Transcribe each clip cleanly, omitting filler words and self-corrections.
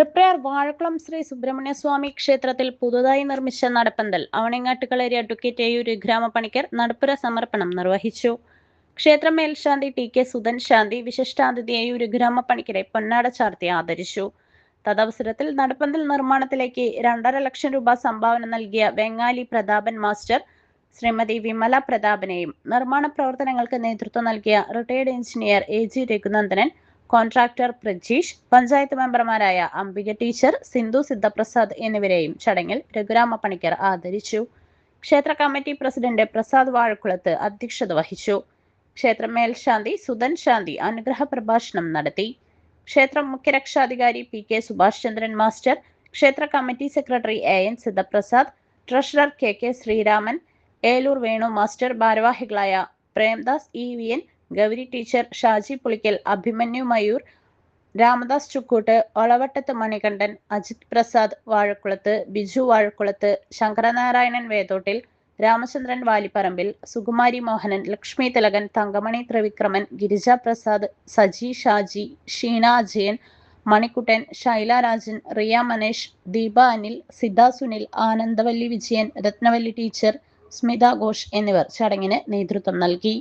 തൃപ്രയാർ വാഴക്കുളം ശ്രീ സുബ്രഹ്മണ്യസ്വാമി ക്ഷേത്രത്തിൽ പുതുതായി നിർമ്മിച്ച നടപ്പന്തൽ അവണിങ്ങാട്ടുകളേരി അഡ്വക്കേറ്റ് എ.യു. ഗ്രാമപണിക്കർ നടപ്പുര സമർപ്പണം നിർവഹിച്ചു. ക്ഷേത്ര മേൽശാന്തി ടി.കെ. സുധൻ ശാന്തി വിശിഷ്ടാതിഥി എ.യു. ഗ്രാമപണിക്കരെ പൊന്നാട ചാർത്തി ആദരിച്ചു. തദവസരത്തിൽ നടപ്പന്തൽ നിർമ്മാണത്തിലേക്ക് 2.5 ലക്ഷം രൂപ സംഭാവന നൽകിയ വെങ്ങാലി പ്രതാപൻ മാസ്റ്റർ, ശ്രീമതി വിമല പ്രതാപനെയും നിർമ്മാണ പ്രവർത്തനങ്ങൾക്ക് നേതൃത്വം നൽകിയ retired engineer A G. Raghunandanan, contractor Prajeesh, panchayat മെമ്പർമാരായ അംബിക ടീച്ചർ, സിന്ധു സിദ്ധപ്രസാദ് എന്നിവരെയും ചടങ്ങിൽ രഘുരാമപണിക്കർ ആദരിച്ചു. ക്ഷേത്ര കമ്മിറ്റി പ്രസിഡന്റ് പ്രസാദ് വാഴക്കുളത്ത് അധ്യക്ഷത വഹിച്ചു. ക്ഷേത്ര മേൽശാന്തി സുധൻ ശാന്തി അനുഗ്രഹ പ്രഭാഷണം നടത്തി. ക്ഷേത്ര മുഖ്യരക്ഷാധികാരി പി.കെ. സുഭാഷ് ചന്ദ്രൻ മാസ്റ്റർ, ക്ഷേത്ര committee secretary A N. Siddhaprasad, treasurer K K. Sreeraman, Eloor Venu master, ഭാരവാഹികളായ Premdas E V N, Gauri teacher, Shaji Pulikkal, Abhimanyu Mayur, Ramadas Chukkoot, Olavattath Manikandan, Ajith Prasad Vazhakkulath, Biju Vazhakkulath, Sankaranarayanan Vethottil, Ramachandran Valipparambil, Sukumari Mohanan, Lakshmi Thilakan, Thankamani Thrivikraman, Girija Prasad, Saji Shaji, Sheena Ajayan, Manikkuttan, Shaila Rajan, Riya Manesh, Deepa Anil, Siddha Sunil, Anandavalli Vijayan, Rathnavalli teacher, Smitha Ghosh എന്നിവർ ചടങ്ങിന് നേതൃത്വം നൽകി.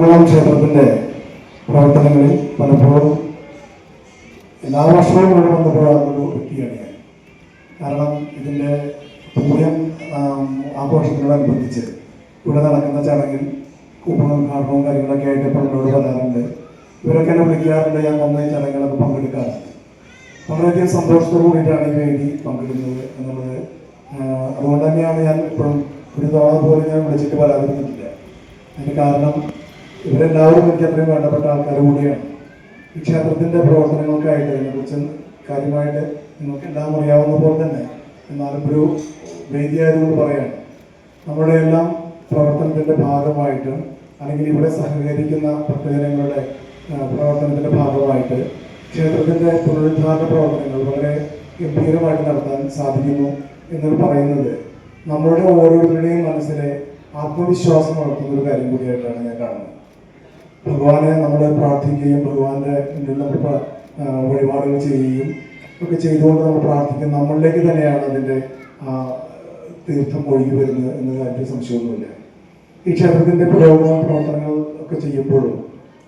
കുന്നംകുളം ക്ഷേത്രത്തിൻ്റെ പ്രവർത്തനങ്ങളിൽ പലപ്പോഴും എല്ലാ വർഷവും ഇവിടെ വന്നു പോകാറുള്ളൊരു വ്യക്തിയാണ് ഞാൻ. കാരണം ഇതിൻ്റെ പൂയം ആഘോഷത്തിനോടനുബന്ധിച്ച് ഇവിടെ നടക്കുന്ന ചടങ്ങിൽ ഉദ്ഘാടനവും കാര്യങ്ങളൊക്കെ ആയിട്ട് നമ്മളോട് പറയാറുണ്ട്. ഇവരൊക്കെ എന്നെ വിളിക്കാറുണ്ട്. ഞാൻ വന്ന ഈ ചടങ്ങുകളൊക്കെ പങ്കെടുക്കാറുണ്ട്. വളരെയധികം സന്തോഷത്തോടു കൂടിയിട്ടാണ് ഈ വേദി പങ്കിടുന്നത് എന്നുള്ളത്. അതുകൊണ്ട് തന്നെയാണ് ഞാൻ ഇപ്പോഴും ഒരു തവണ പോലും ഞാൻ വിളിച്ചിട്ട് പരാതിപ്പെട്ടിട്ടില്ല. അതിന് കാരണം ഇവരെല്ലാവരും എനിക്ക് അത്രയും വേണ്ടപ്പെട്ട ആൾക്കാർ കൂടിയാണ്. ഈ ക്ഷേത്രത്തിൻ്റെ പ്രവർത്തനങ്ങൾക്കായിട്ട് അതിനെക്കുറിച്ച് കാര്യമായിട്ട് നിങ്ങൾക്ക് എല്ലാം അറിയാവുന്ന പോലെ തന്നെ എന്നാലും ഒരു വേദിയായതുകൊണ്ട് പറയാണ്. നമ്മുടെ എല്ലാം പ്രവർത്തനത്തിൻ്റെ ഭാഗമായിട്ട് അല്ലെങ്കിൽ ഇവിടെ സഹകരിക്കുന്ന ഭക്തജനങ്ങളുടെ പ്രവർത്തനത്തിൻ്റെ ഭാഗമായിട്ട് ക്ഷേത്രത്തിൻ്റെ പുനരുദ്ധാരണ പ്രവർത്തനങ്ങൾ വളരെ ഗംഭീരമായിട്ട് നടത്താൻ സാധിക്കുന്നു എന്ന് പറയുന്നത് നമ്മളുടെ ഓരോരുത്തരുടെയും മനസ്സിലെ ആത്മവിശ്വാസം വളർത്തുന്ന ഒരു കാര്യം കൂടിയായിട്ടാണ് ഞാൻ കാണുന്നത്. ഭഗവാനെ നമ്മൾ പ്രാർത്ഥിക്കുകയും ഭഗവാന്റെ മുന്നിൽ നമ്മൾ വഴിപാടുകൾ ചെയ്യുകയും ഒക്കെ ചെയ്തുകൊണ്ട് നമ്മൾ പ്രാർത്ഥിക്കും. നമ്മളിലേക്ക് തന്നെയാണ് അതിൻ്റെ തീർത്ഥം ഒഴുകി വരുന്നത് എന്ന കാര്യത്തിൽ സംശയമൊന്നുമില്ല. ഈ ക്ഷേത്രത്തിൻ്റെ പുരോഗമന പ്രവർത്തനങ്ങൾ ഒക്കെ ചെയ്യുമ്പോഴും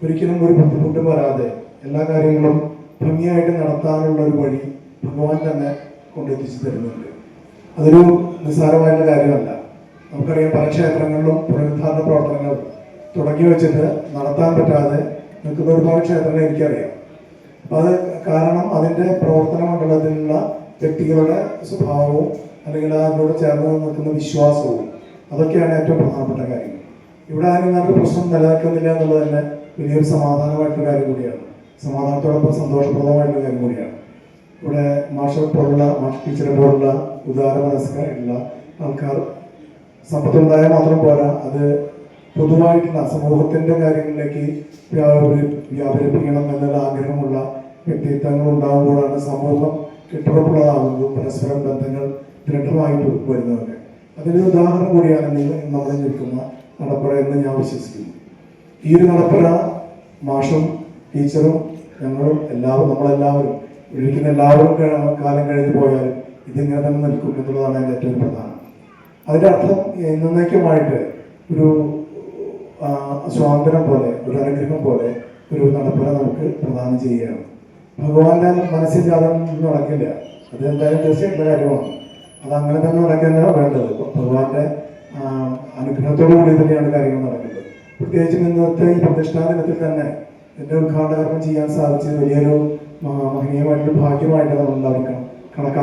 ഒരിക്കലും ഒരു ബുദ്ധിമുട്ടും വരാതെ എല്ലാ കാര്യങ്ങളും ഭംഗിയായിട്ട് നടത്താനുള്ള ഒരു വഴി ഭഗവാൻ തന്നെ കൊണ്ടെത്തിച്ചു തരുന്നുണ്ട്. അതൊരു നിസ്സാരമായിട്ടുള്ള കാര്യമല്ല. നമുക്കറിയാം പല ക്ഷേത്രങ്ങളിലും പുനരുദ്ധാരണ പ്രവർത്തനങ്ങൾ തുടങ്ങി വെച്ചിട്ട് നടത്താൻ പറ്റാതെ നിൽക്കുന്ന ഒരുപാട് ക്ഷേത്രങ്ങൾ എനിക്കറിയാം. അപ്പം അത് കാരണം അതിൻ്റെ പ്രവർത്തന മണ്ഡലത്തിലുള്ള വ്യക്തികളുടെ സ്വഭാവവും അല്ലെങ്കിൽ അതിനോട് ചേർന്ന് നിൽക്കുന്ന വിശ്വാസവും അതൊക്കെയാണ് ഏറ്റവും പ്രധാനപ്പെട്ട കാര്യം. ഇവിടെ ആരും നല്ലൊരു പ്രശ്നം നിലനിൽക്കുന്നില്ല എന്നുള്ളത് തന്നെ വലിയൊരു സമാധാനമായിട്ടുള്ള കാര്യം കൂടിയാണ്. സമാധാനത്തോടൊപ്പം സന്തോഷപ്രദമായിട്ടുള്ള കാര്യം കൂടിയാണ്. ഇവിടെ മാഷെ പോലുള്ള മാഷ് ടീച്ചറെ പോലുള്ള ഉദാര മനസ്കരായിട്ടുള്ള ആൾക്കാർ സമ്പത്തുണ്ടായാൽ മാത്രം പോരാ, അത് പൊതുവായിട്ടുള്ള സമൂഹത്തിൻ്റെ കാര്യങ്ങളിലേക്ക് വ്യാപരിപ്പിക്കണം എന്നുള്ള ആഗ്രഹമുള്ള വ്യക്തിത്വങ്ങൾ ഉണ്ടാകുമ്പോഴാണ് സമൂഹം കെട്ടുറപ്പുള്ളതാകുന്നതും പരസ്പരം ബന്ധങ്ങൾ ദൃഢമായിട്ട് വരുന്നതൊക്കെ. അതിൻ്റെ ഉദാഹരണം കൂടിയാണ് നമ്മൾ നിൽക്കുന്ന നടപ്പുര എന്ന് ഞാൻ വിശ്വസിക്കുന്നു. ഈ ഒരു നടപ്പുര മാഷും ടീച്ചറും ഞങ്ങളും നമ്മളെല്ലാവരും ഇരിക്കുന്ന എല്ലാവരും കാലം കഴിഞ്ഞ് പോയാലും ഇതിങ്ങനെ തന്നെ നിൽക്കും എന്നുള്ളതാണ് എൻ്റെ ഏറ്റവും പ്രധാനം. അതിൻ്റെ അർത്ഥം എന്നേക്കുമായിട്ട് ഒരു സ്വാതന്ത്ര്യം പോലെ ഒരു അനുഗ്രഹം പോലെ ഒരു നടപ്പുര നമുക്ക് പ്രദാനം ചെയ്യുകയാണ്. ഭഗവാന്റെ മനസ്സിൽ അതൊന്നും നടക്കില്ല. അത് എന്തായാലും തീർച്ചയായിട്ടുള്ള കാര്യമാണ്. അത് അങ്ങനെ തന്നെ നടക്കാനാണ് വേണ്ടത്. ഭഗവാന്റെ അനുഗ്രഹത്തോടു കൂടി തന്നെയാണ് കാര്യങ്ങൾ നടക്കുന്നത്. പ്രത്യേകിച്ചും ഇന്നത്തെ ഈ പ്രതിഷ്ഠാ ദിനത്തിൽ തന്നെ എൻ്റെ ഉദ്ഘാടനം ചെയ്യാൻ സാധിച്ചത് വലിയൊരു മഹനീയമായിട്ടൊരു ഭാഗ്യമായിട്ട് നമ്മൾ ഉണ്ടായിരിക്കണം കണക്കാക്കാം.